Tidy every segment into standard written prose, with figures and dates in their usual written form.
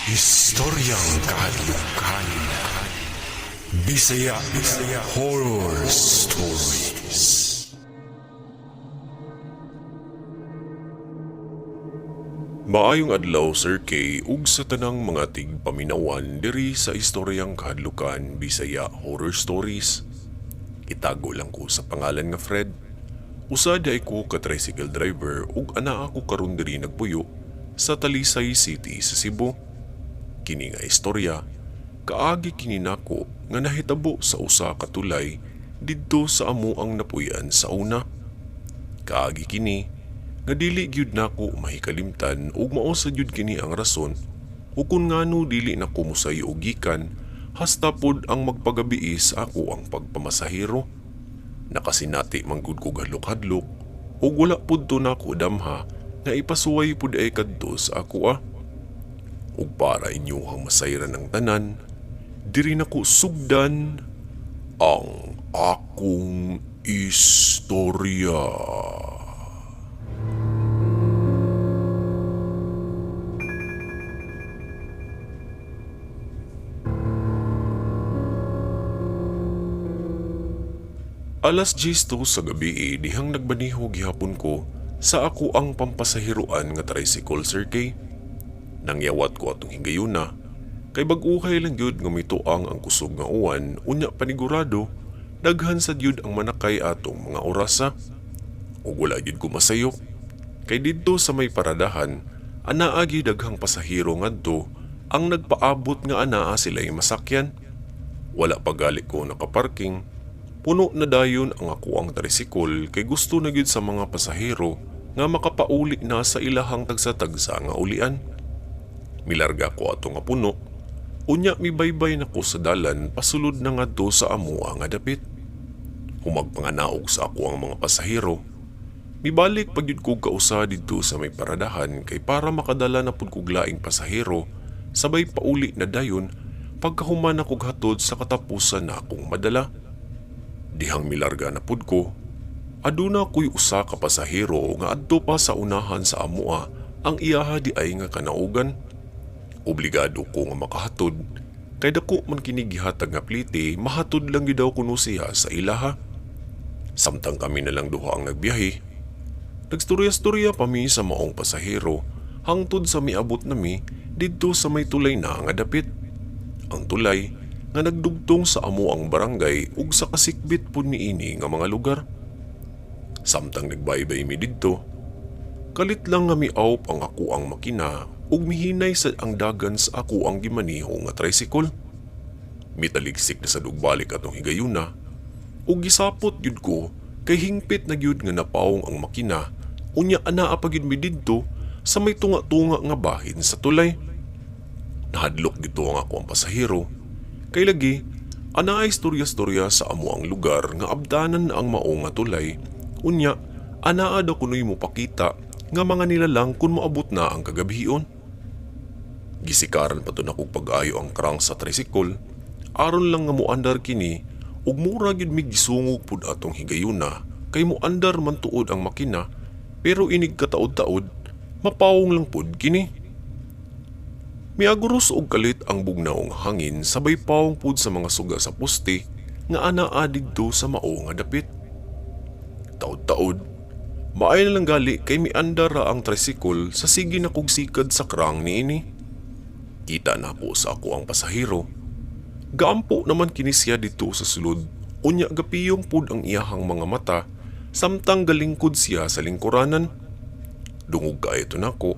Istoryang kahadlukan. Bisaya Horror Stories. Maayong adlaw Sir Kay ug sa tanang mga tigpaminawan diri sa istoryang kahadlukan Bisaya Horror Stories. Itago lang ko sa pangalan nga Fred. Usa day ko ka tricycle driver ug ana ako karon diri nagpuyo sa Talisay City sa Cebu. Kini nga istorya kaagi kini nako nga nahitabo sa usa ka tulay didto sa amo ang napuy-an sa una. Kaagi kini nga dili gyud nako mahikalimtan ug mao sa gyud kini ang rason ug kun ngano dili nako mosayo og gikan hasta pod ang magpagabii sa ako ang pagpamasahero. Nakasinati man gud ko hadlok-hadlok ug wala pod to nako damha nga ipasuway pod ay kadto sa ako ug para inyong masayran ng tanan, diri nako sugdan ang akong istorya. Alas 10 sa gabi dihang nagbaniho gihapon ko sa ako ang pampasahiruan nga tricycle Sir Kay. Nangyawat ko atong hingayuna, kay bag-uhay lang yun nga mituang ang kusog nga uwan, unya panigurado, daghan sa yun ang manakay atong mga orasa. Ug wala yun ko masayok, kay didto sa may paradahan, anaagi daghang pasahero ngadto ang nagpaabot nga anaa sila'y masakyan. Wala pagali ko nakaparking, puno na dayon ang ako ang tricycle kay gusto na gyud sa mga pasahero nga makapauli na sa ilahang tagsa-tagsa nga ulian. Milarga ko ato nga puno, unya mibaybay na ko sa dalan pasulod na ngadto sa amoa nga dapit. Humagpanganaog sa ako ang mga pasahero. Mibalik pagyud ko kausa didto sa may paradahan kay para makadala na pud kog laing pasahero sabay pauli na dayon pagkahuman ako hatod sa katapusan na akong madala. Dihang milarga na pud ko, aduna ko'y usa ka pasahero nga adto pa sa unahan sa amoa ang iyaha di ay nga kanaugan. Obligado ko nga makahatod, kay dako man kini gihatag nga plite, mahatod lang gyud daw kuno siya sa ilaha. Samtang kami na lang duha ang nagbiyahe. Nagstorya-storya pa mi sa maong pasahero, hangtod sa miabot nami didto sa may tulay na nga dapit. Ang tulay nga nagdugtong sa amo ang barangay ug sa kasikbit pud niini nga mga lugar. Samtang nagbaybay mi didto, kalit lang nga miawp ang ako ang makina ug mihinay sa ang dagan sa ako ang gimaniho nga tricycle. Mitaligsik na sa dugbalik atong higayuna ug gisapot gyud ko kay hingpit na gyud nga napawong ang makina unya anaa pa gyud mi didto sa may tunga-tunga nga bahin sa tulay. Nahadlok dito ang ako ang pasahero kay lagi anaa istorya-storya sa amo ang lugar nga abdanan na ang mao nga tulay unya anaa daw kunoy mo pakita nga mga nilalang kun moabot na ang kagabion. Gisikaran pa to na kong pag-ayo ang crank sa tricycle, aron lang nga muandar kini ug mura gyud mig gisungog pud atong higayuna kay muandar man tuod ang makina pero inig kataod-taod mapawong lang pud kini. Miaguros og kalit ang bugnaong hangin sabay pawong pud sa mga suga sa poste nga anaa didto sa mao nga dapit. Taod-taod, maay na lang gali kay miandar ra ang tricycle sa sige na kog sikad sa crank niini. Kita na po sa ako ang pasahero. Gaampo naman kini siya dito sa sulod, unya gapiyong pud ang iyahang mga mata, samtang galingkod siya sa lingkuranan. Dungog kaayo to nako,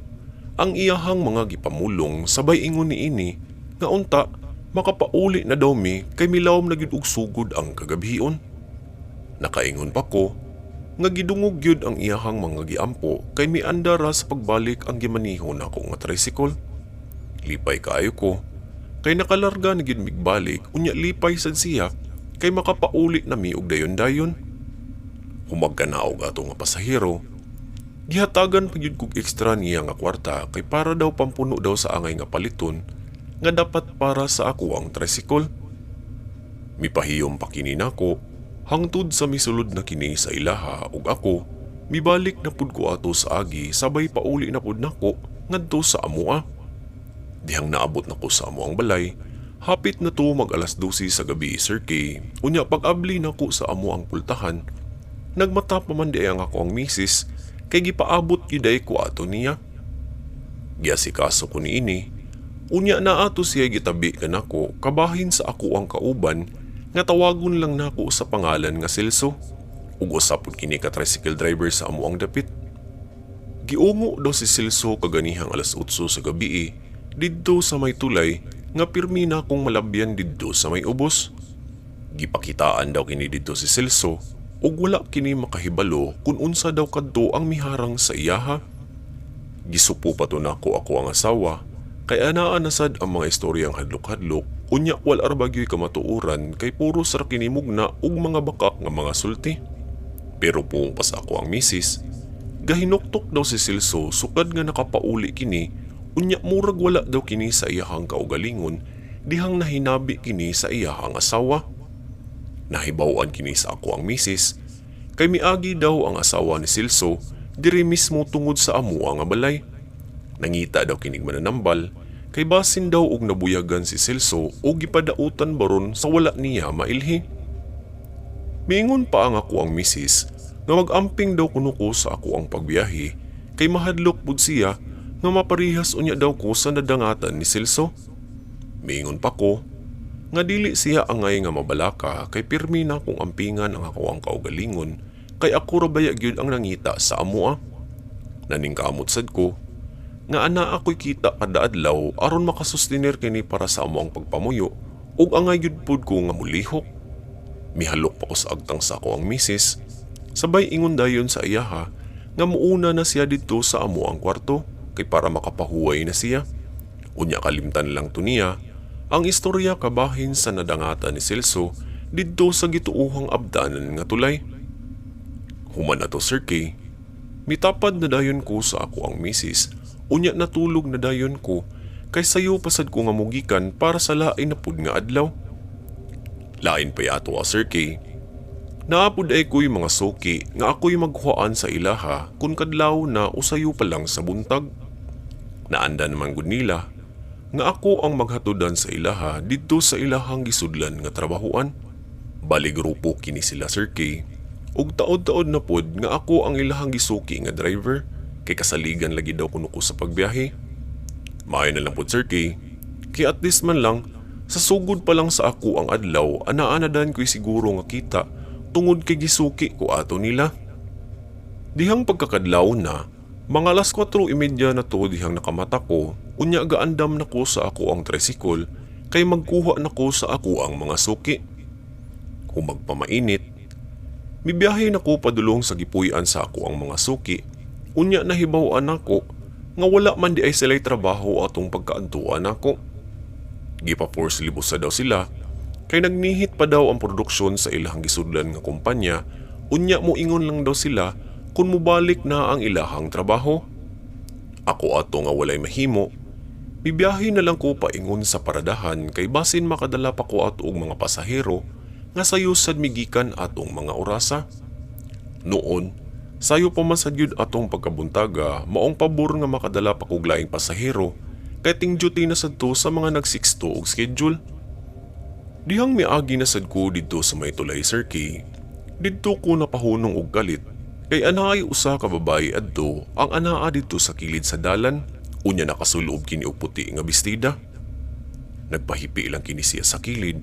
ang iyahang mga gipamulong sabay ingon niini, nga unta makapauli na daw mi kay milawom na gyud og sugod ang kagabion. Nakaingon pa ko, nga gidungog gyud ang iyahang mga giampo kay miandar ra sa pagbalik ang gimaniho nako nga tricycle. Lipay kaayo ko, kay nakalarga na gyud migbalik unya lipay sad siya kay makapauli na mi og dayon-dayon. Humagkanaog ato nga pasahero. Gihatagan pa gyud kog ekstra niya nga kwarta kay para daw pampuno daw sa angay nga paliton nga dapat para sa ako ang tricycle. Mipahiyom pa kini nako hangtod sa misulod na kini sa ilaha ug ako mibalik na pud ko ato sa agi sabay pauli na pud nako ngadto sa amoa. Dihang naabot na ko sa amo ang balay, hapit na to mag alas 12 sa gabi, Sir Kay. Unya pag-abli na ko sa amo ang pultahan, nagmata pa man di ang ako ang misis, kay gipaabot giday ko ato niya. Giasikaso ko ni ini, unya na ato siya gitabi ka nako, kabahin sa ako ang kauban, nga tawagon lang nako sa pangalan nga Celso, ug usapod kini ka tricycle driver sa amo ang dapit. Giungo daw si Celso kaganihang alas 8 sa gabi didto sa may tulay nga pirmi na kong malabyan didto sa may ubos. Gipakitaan daw kini didto si Celso ug wala kini makahibalo kung unsa daw kadto ang miharang sa iyaha. Gisupo pa to nako ako ang asawa kay anaan nasad ang mga istoryang hadlok-hadlok, unya wal arbagyoy kamatuoran kay puro sar kini mugna ug mga bakak nga mga sulti. Pero pung pas ako ang misis, gahinuktok daw si Celso sukad nga nakapauli kini, unya murag wala daw kini sa iyahang kaugalingon, dihang nahinabi kini sa iyahang asawa. Nahibawan kini sa ako ang misis, kay miagi daw ang asawa ni Celso diri mismo tungod sa amo ang balay. Nangita daw kinig mananambal, kay basin daw og nabuyagan si Celso o gipadautan baron sa wala niya mailhi. Miingon pa ang ako ang misis nga mag-amping daw kuno ko sa ako ang pagbiyahe, kay mahadlok pud siya nga maparihas unya daw ko sa nadangatan ni Celso. Miingon pa ko nga dili siya angay nga mabalaka, kay pirmi na kong ampingan ang ako ang kaugalingon, kay ako rabaya gyud ang nangita sa amoa. Naningkamot sad ko nga ana ako'y kita kada adlaw aron makasustenir kini para sa amo ang pagpamuyo, ug angay gyud pud ko nga mulihok. Mihalok pa ko sa agtang sa ako ang misis, sabay ingon dayon sa iyaha nga muuna na siya dito sa amo ang kwarto, kay para makapahuway na siya. Unya kalimtan lang to niya ang istorya kabahin sa nadangatan ni Celso didto sa gituuhang abdanan nga tulay. Human na to, Sir Kay, mitapad na dayon ko sa ako ang misis, unya natulog na dayon ko, kay sayo pasad ko nga mugikan para sa lain na pud nga adlaw. Lain pa yato Sir Kay, naapod ay ko'y mga soki nga ako'y maghuaan sa ilaha kung kadlaw na usayo pa lang sa buntag. Naanda naman gud nila nga ako ang maghatudan sa ilaha didto sa ilahang gisudlan nga trabahuan. Bali grupo kini sila, Sir Kay, ug taod-taod na pod nga ako ang ilahang gisuki nga driver, kay kasaligan lagi daw kuno ko sa pagbiyahe. Maayo na lang pod, Sir Kay, kay at least man lang sa sugod pa lang sa ako ang adlaw, anaanadan ko'y siguro nga kita tungod kay gisuki ko ato nila. Dihang pagkakadlaw na, mga alas 4:30 na to dihang nakamata ko, unya gaandam na ko sa ako ang tricycle, kay magkuha na ko sa ako ang mga suki. Kung magpamainit, mibiyahe na ko padulong sa gipuy-an sa ako ang mga suki, unya nahibaw-an ako nga wala man di ay sila'y trabaho atong pagkaantuan ako. Gipa-force libos sa daw sila, kay nagnihit pa daw ang produksyon sa ilahang gisudlan nga kumpanya, unya mo ingon lang daw sila kung mubalik na ang ilahang trabaho. Ako ato nga walay mahimo, bibiyahe na lang ko paingon sa paradahan, kay basin makadala pa ko ato og mga pasahero nga sayo sad migikan atong mga orasa. Noon, sayo pa man sad gyud atong pagkabuntaga, maong pabor nga makadala pa kog laing pasahero, kay ting duty na sad to sa mga nagsiksto og schedule. Dihang miagi na sad ko didto sa may tulay, Sir Kay, didto ko napahunong og galit, kay anaay usa ka babae adto ang anaa didto sa kilid sa dalan, unya nakasulob kini og puti nga bestida. Nagpahipi lang kini siya sa kilid,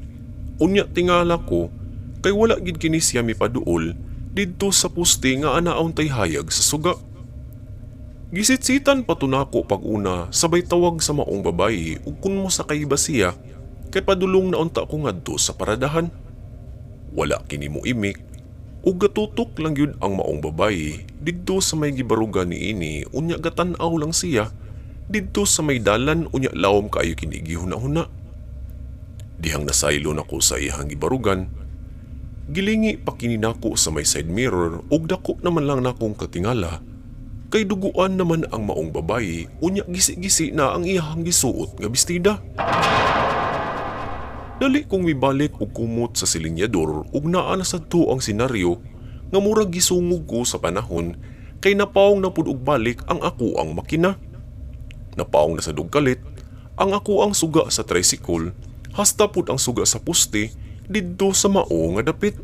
unya tingala ko kay wala gid kini siya mipaduol didto sa poste nga anaon tay hayag sa suga. Gisitsitan pa to nako pag-una, sabay tawag sa maong babae ug kun mo sakay ba siya, kay padulong na unta ko ngadto sa paradahan. Wala kini mo imik, ug gatutok lang yun ang maong babae didto sa may gibarugan ni ini, unya gatan-aw lang siya didto sa may dalan, unya lawom kaayo kini gihuna-huna. Dihang nasaylo nako sa iyang gibarugan, gilingi pa kini nako sa may side mirror ug dako naman lang nakong katingala, kay duguan naman ang maong babae, unya gisi-gisi na ang iyang gisuot nga bestida. Dali kong mibalik og kumot sa silinyador ug naa na sadto ang senaryo nga murag gisungog ko sa panahon, kay napaong na pud og balik ang ako ang makina. Napaong na sad og kalit, ang ako ang suga sa tricycle, hasta pud ang suga sa poste didto sa mao nga dapit.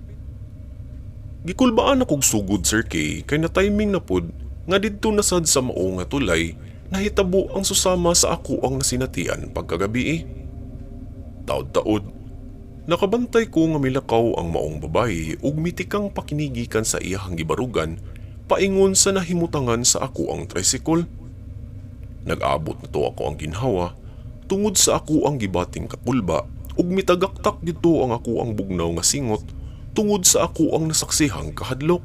Gikulbaan akong sugod Sir Kay kay na timing na pud nga didto nasad sa mao nga tulay nahitabo ang susama sa ako ang nasinatian pagkagabi. Taod-taod, nakabantay ko nga milakaw ang maong babae ug mitikang pakinigikan sa iyang gibarugan paingon sa nahimutangan sa ako ang tricycle. Nag-abot na to ako ang ginhawa tungod sa ako ang gibating kakulba ug mitagaktak dito ang ako ang bugnaw nga singot tungod sa ako ang nasaksihang kahadlok.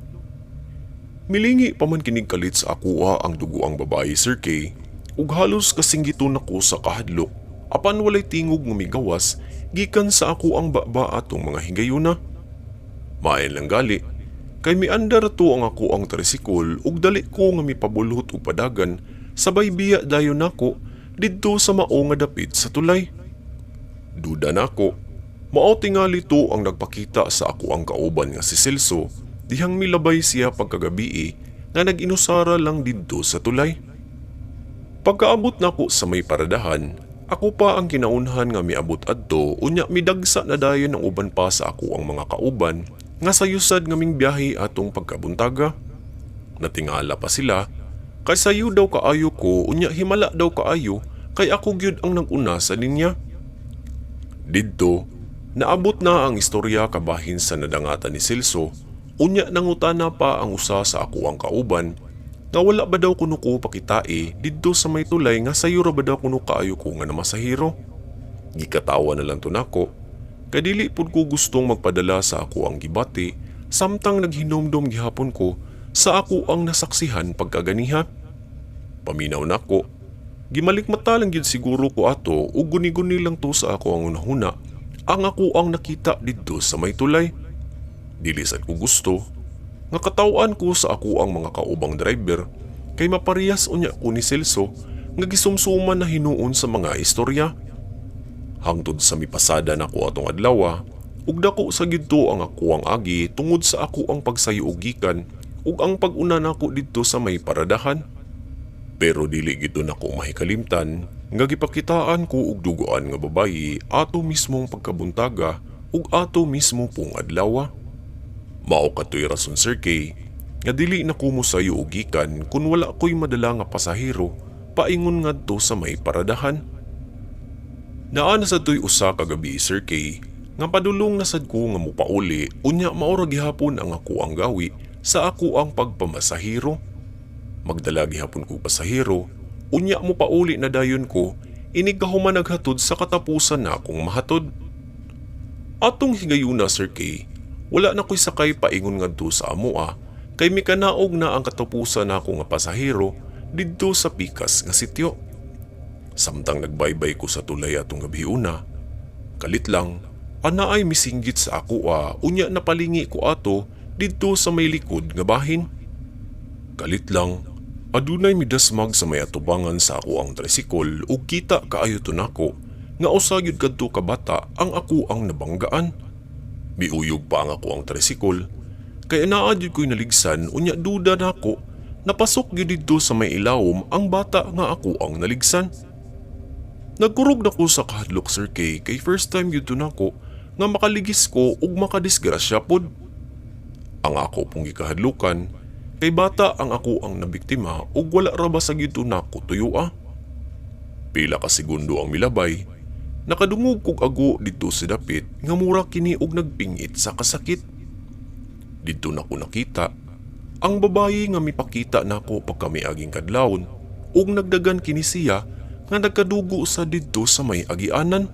Milingi pa man kinig kalit sa ako ang dugo ang babae Sir Kay ug halos kasinggiton ako sa kahadlok apan walay tingog nga migawas gikan sa ako ang baba atong mga higayuna. Maayong lang gali kay miandar to ang ako ang tricycle ug dali ko nga mipabulhot og padagan sabay biya dayon nako didto sa mao nga dapit sa tulay. Duda nako, mao tingali to ang nagpakita sa ako ang kauban nga si Celso dihang milabay siya pagkagabi nga nag-inusara lang didto sa tulay. Pagkaabot nako sa may paradahan, ako pa ang kinaunhan nga miabot adto unya midagsa na dayon ang uban pa sa ako ang mga kauban nga sayusad ngaming biyahe atong pagkabuntaga. Natingala pa sila kay sayo daw kaayo ko unya himala daw kaayo kay ako gyud ang naguna sa linya. Didto, naabot na ang istorya kabahin sa nadangatan ni Celso unya nangutana pa ang usa sa ako ang kauban nga wala ba daw kuno ko pakitae didto sa may tulay nga sayo ra ba daw kuno kaayo ko nga namasahiro. Gikatawa na lang to nako kay dili pud ko gustong magpadala sa ako ang gibati samtang naghinomdom gihapon ko sa ako ang nasaksihan pagkaganiha. Paminaw nako, gimalikmata lang gyud siguro ko ato ug guni-guni lang to sa ako ang unahuna ang ako ang nakita didto sa may tulay. Dili sad ko gusto nga katawan ko sa ako ang mga kaubang driver kay maparehas unya ko ni Celso nga gisumsuman na hinuon sa mga istorya. Hangtod sa mipasada nako atong adlaw ug dako sa gidto ang ako ang agi tungod sa ako ang pagsayo og gikan ug ang pag-una nako didto sa may paradahan. Pero dili gito nako mahikalimtan nga gipakitaan ko og dugoan nga babayi ato mismong pagkabuntaga ug ato mismo pong adlaw. Mao katoy rason Sir Kay nga dili na ko mosayo og gikan kun wala ko'y madala nga pasahero paingon ngadto sa may paradahan. Naa na sa to'y usa kagabi Sir Kay nga padulong na sad ko nga mopauli unya maura gihapon ang ako ang gawi sa ako ang pagpamasahero. Magdala gihapon ko pasahero unya mopauli na dayon ko inig kahuman naghatod sa katapusan na akong mahatod. Atong higayuna Sir Kay, wala na ko'y sakay paingon ngadto sa amoa kay mikanaog na ang katapusan na ako nga pasahero didto sa pikas nga sityo. Samtang nagbaybay ko sa tulay atong gabiuna, kalit lang ana ay misinggit sa ako unya napalingi ko ato didto sa may likod nga bahin. Kalit lang adunay midasmag sa may atubangan sa ako ang tricycle ug kita kaayo to nako nga usa gyud kadto ka bata ang ako ang nabanggaan. Miuyog pa ang ako ang tricycle kay naa jud ko'y naligsan unya duda nako napasok gyud didto sa may ilawom ang bata nga ako ang naligsan. Nagkurog na ko sa kahadlok Sir Kay kay first time gyud to nako nga makaligis ko ug makadisgrasya pod. Ang ako pong gikahadlukan kay bata ang ako ang nabiktima ug wala ra ba sa gyud to nako tuyo. Pila ka segundo ang milabay, nakadungog kog ago dito sa dapit nga mura kini og nagpingit sa kasakit. Dito na ko nakita ang babayi nga mipakita nako pagkamiaging kadlawon ug nagdagan kini siya nga nagkadugo sa didto sa may agianan.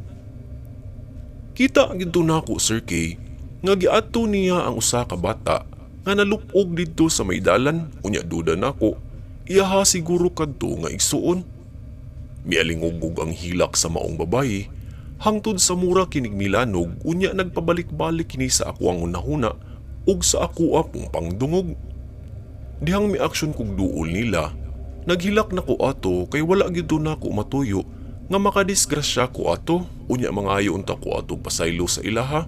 Kita gidto nako Sir Kay nga giadto niya ang usa ka bata nga nalupog didto sa may dalan unya duda nako iyaha siguro kadto nga igsuon. Mialingugog ang hilak sa maong babayi hangtod sa mura kinig milanog unya nagpabalik-balik kini sa ako ang unahuna ug sa ako apong pangdungog. Dihang mi aksyon kog duol nila, naghilak na ko ato kay wala gyud nako matuyo nga makadisgrasya ko ato unya mangayo unta ko ato pasaylo sa ilaha.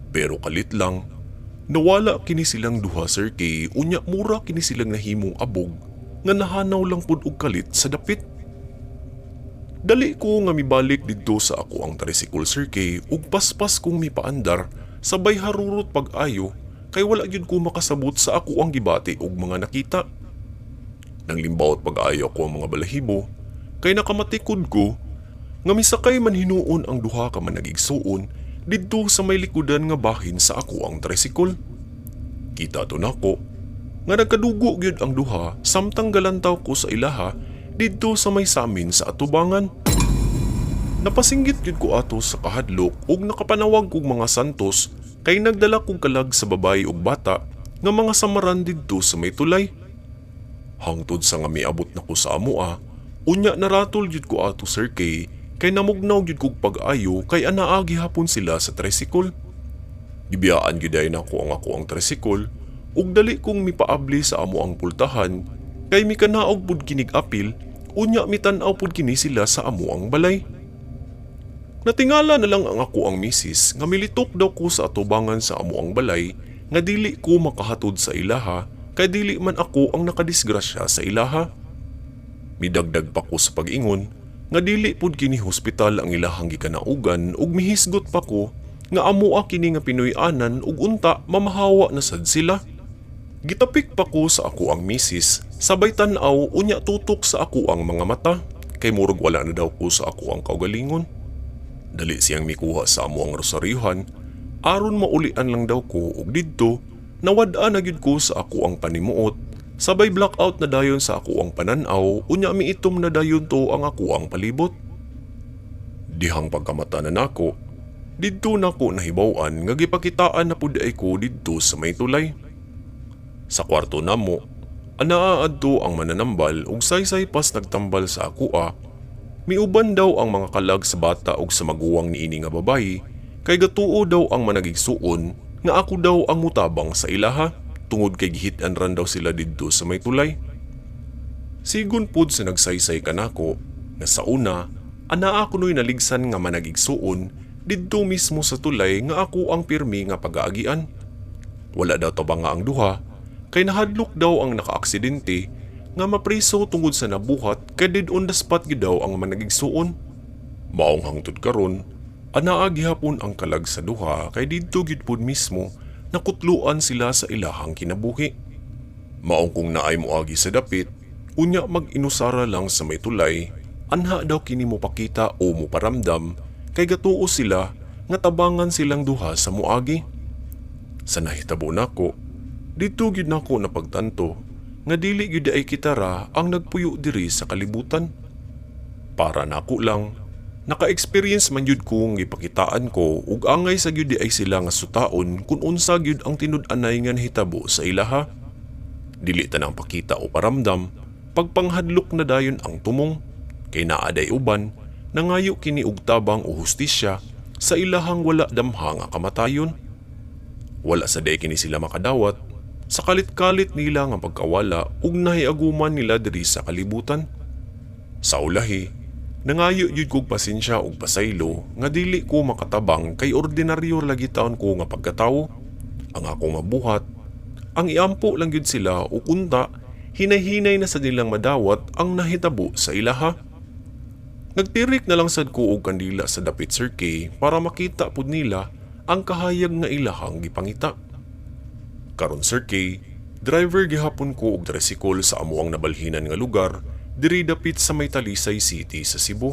Pero kalit lang, nawala kini silang duha Sir Kay unya mura kini silang nahimong abog nga nahanaw lang pud og kalit sa dapit. Dali ko nga mibalik didto sa ako ang tricycle Sir Kay ug paspas kong mipaandar sabay harurot pag-ayo kay wala gyud ko makasabot sa ako ang gibati ug mga nakita. Nang limbawot pag-ayo ko ang mga balahibo kay nakamatikod ko nga misakay man hinuon ang duha ka managigsuon didto sa may likudan nga bahin sa ako ang tricycle. Kita to nako nga nagkadugo gyud ang duha samtang galantaw ko sa ilaha didto sa may samin sa atubangan. Napasinggit gyud ko ato sa kahadlok ug nakapanawag kog mga santos kay nagdala kog kalag sa babae ug bata nga mga samaran didto sa may tulay. Hangtod sa nga miabot na ko sa amoa, unya naratol gyud ko ato Sir Kay kay namugnaw gyud kog pag-ayo kay anaa gihapon sila sa tricycle. Gibiyaan gyud ay nako ang tricycle ug dali kong mipaabli sa amo ang pultahan kay mikanaog pud kinig apil unya mitan-aw pud kini sila sa amo ang balay. Natingala na lang ang ako ang misis nga militok daw ko sa atubangan sa amo ang balay nga dili ko makahatod sa ilaha kay dili man ako ang nakadisgrasya sa ilaha. Midagdag pa ko sa pag-ingon nga dili pud kini hospital ang ilahang gikanaugan ug mihisgot pa ko nga amo kini nga Pinoy-anan ug unta mamahawa na sad sila. Gitapik pa ko sa ako ang misis sabay tan-aw unya tutok sa ako ang mga mata kay murag wala na daw ko sa ako ang kaugalingon. Dali siyang mikuha sa amo ang rosaryuhan aron maulian lang daw ko ug didto nawad-an na gyud ko sa ako ang panimuot sabay blackout na dayon sa ako ang pananaw unya miitom na dayon to ang ako ang palibot. Dihang pagkamata na nako didto nako nahibaw-an nga gipakitaan na pud ay ko didto sa may tulay. Sa kwarto namo anaa adto ang mananambal ug saysay pas nagtambal sa akoa. Miuban daw ang mga kalag sa bata ug sa maguwang niini nga babayi kay gatuo daw ang managigsuon nga ako daw ang mutabang sa ilaha tungod kay gihit-an ran daw sila didto sa may tulay. Sigon pud sa nagsaysay kanako nga sa una anaa kunoy naligsan nga managigsuon didto mismo sa tulay nga ako ang pirmi nga pag-aagian. Wala daw tabang nga ang duha kay nahadlok daw ang nakaaksidente nga mapriso tungod sa nabuhat kay dead on the spot gyud daw ang managigsuon. Maong hangtod karon, anaa gihapon ang kalag sa duha kay didto gyud pud mismo nakutluan sila sa ilahang kinabuhi. Maong kung naay moagi sa dapit, unya mag-inusara lang sa may tulay, anha daw kini mo pakita o mo paramdam kay gatuo sila nga tabangan silang duha sa moagi. Sa nahitabo nako, didto gyud nako napagtanto nga dili gyud ay kitara ang nagpuyo diri sa kalibutan. Para nako lang, naka-experience man gyud kong ipakitaan ko ug angay sa gyud ay sila nga sutaon kung unsa gyud ang tinud-anay nga nahitabo sa ilaha. Dili tanang pakita o paramdam, pagpanghadlok na dayon ang tumong kay naaday uban nangayo kini og tabang o hustisya sa ilahang wala damha nga kamatayon. Wala sa day kini sila makadawat sa kalit-kalit nila nga pagkawala ug nahiaguman nila diri sa kalibutan. Sa ulahi, nangayo yun kog pasensya ug pasaylo nga dili ko makatabang kay ordinaryo lagi taon ko nga pagkatawo. Ang akong mabuhat, ang iampo lang yun sila ug unta, hinay-hinay na sa nilang madawat ang nahitabo sa ilaha. Nagtirik na lang sad ko og kandila sa dapit Sir Kay para makita pud nila ang kahayag nga ilahang gipangita. Karon Sir Kay, driver gihapon ko og tricycle sa amuang nabalhinan nga lugar diri dapit sa may Talisay City sa Cebu.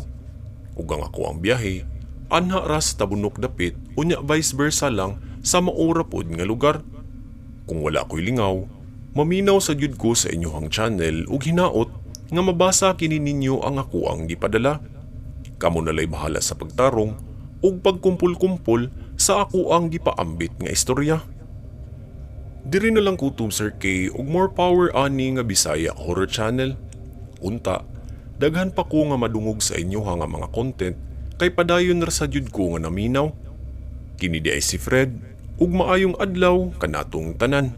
Ug ang ako ang biyahe, anha ras tabunok dapit unya vice versa lang sa maura pod nga lugar. Kung wala ko'y lingaw, maminaw sa gyud ko sa inyohang channel ug hinaot nga mabasa kini ninyo ang ako ang gipadala. Kamo nalay bahala sa pagtarong ug pagkumpul-kumpul sa ako ang gipaambit nga istorya. Diri na lang kutob Sir Kay ug more power ani nga Bisaya Horror Channel. Unta, daghan pa ko nga madungog sa inyo nga mga content kay padayon ra sa jud ko nga naminaw. Kini di ay si Fred ug maayong adlaw kanatong tanan.